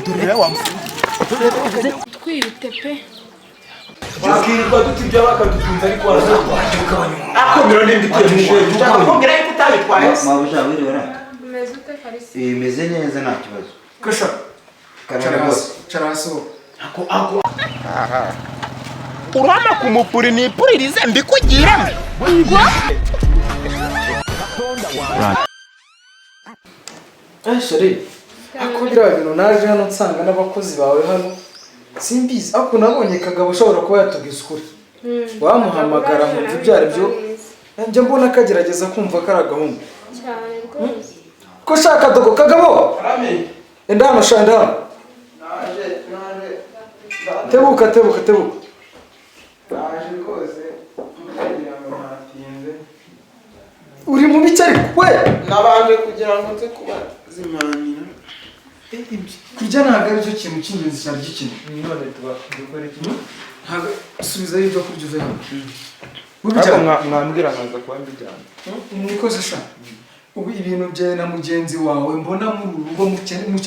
dore wa twirute pe bakirwa dutibya bakadutunza ariko akomera n'imbikiye musheje cyakongera yuko utabitwaye mabuja wirera meze ute Karisi imeze neza nta kibazo kasha charaso ako urama kumupuri ni puririze mbikugira sheri ako biriya bintu naje hano nsanga n'abakozi bawe hano simbizi ako nabonye Kagabo ushobora kuba yatubwiza ukuri wamuhamagara mu byo byari byo njya mbona akagerageza kumva ko ari agahungu cyane rwose ko shaka dogo Kagabo enda hano shanda hano tebuka naje rwose uri mu bice ariko we nabanje kugira ngo nze kuba zimanira kurya ntabwo ari cyo kintu cy'ingenzi cyane gikina none dukora iki ntabwo subizayo ibyo kurya uve hano mwambwira nkaza kuba mbijyana nikoze sha ubu ibintu byawe na mugenzi wawe mbona muri urugo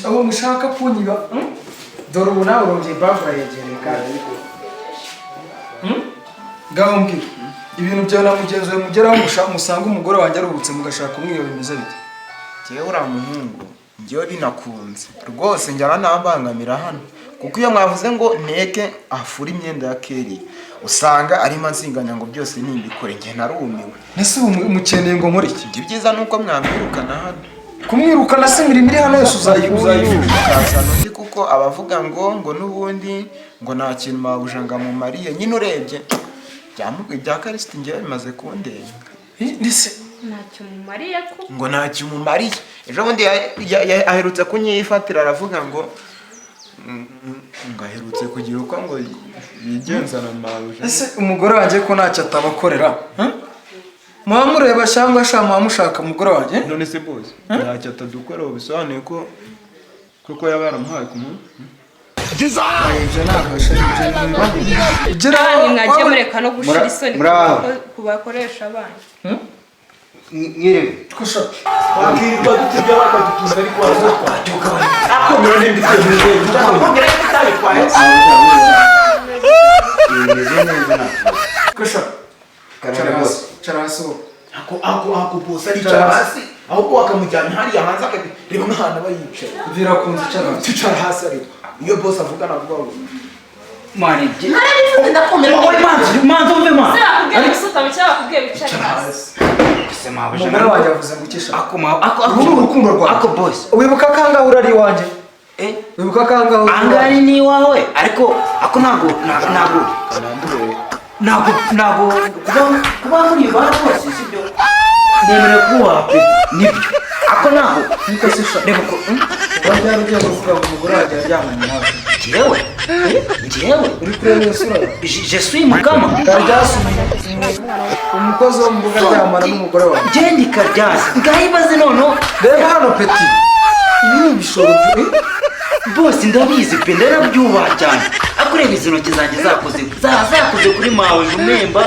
aho mushaka kunyiba dore ubu nawe urongeye bavura yegereye kandi ngaho mbwira ibintu byawe na mugenzi wawe mugeraho musanga umugore wanjye aruhutse mugashaka umwiyo bimeze bite jewe uriya muhungu njyewe binakunze rwose njyana nabangamira hano kuko iyo mwavuze ngo nteke afure imyenda ya Kelly usanga arimo ansinganya ngo byose nimbikore njye narumiwe nese umukeneye ngo nkore iki njye byiza nuko mwamwirukana hano kumwirukana se imirimo iri hano yose uzayikazana undi kuko abavuga ngo n'ubundi ngo nta kintu mabuja ngo amumariye nyine urebye ibya Karisiti njyewe bimaze kundeba ndetse ntacyo mumariye ko ngo ntacyo umumariye ejo bundi aherutse kunyifatira aravuga ngo aherutse kugira uko ngo yigenzana mabuja ese umugore wanjye ko ntacyo atabakorera muba mureba cyangwa muba mushaka umugore wanjye none se bose ntacyo atadukorera bisobanuye ko kuko yaba yaramuhaye ku muntu mwagiye mureka no gushira isoni ku bakoresha abana mwiriwe bakirwa dutibya bakadutunza ariko akomera n'imbikiye musheje cyakongera yuko utabitwaye imeze neza nta kibazo charaso ako bosa aricara hasi ahubwo wakamujyana hariya hanze akareba n'ahantu aba yicaye birakunze ticara hasi ariko iyo bosa avuga navuga ngo mani ndakomera manzo mve ma ari gusutama cyangwa kubwiye bicara hasi se mabuja umugore wanjye avuze ngo ukesha ako urukundo rwawe ako boss wibuka kangaho urari iwanjye wibuka kangaho angani ni wawe ariko ako ntago kuba muri bara bose sibyo nemere kuba nibyo ako ntago niko se sha reba ko wajya ugiye kuvuga ngo umugore wanjye yajyamanye nawe njyewe uri kureba iyo sura je suis mukama karyasuye umukozi wo mu rugo aryamana n'umugore wawe jendi karyasi ngahibaze noneho reba hano peti ibi ni ibishoro bose ndabizi pe ndarabyubaha cyane akureba izi ntoki zanjye zakoze kuri mawe jumemba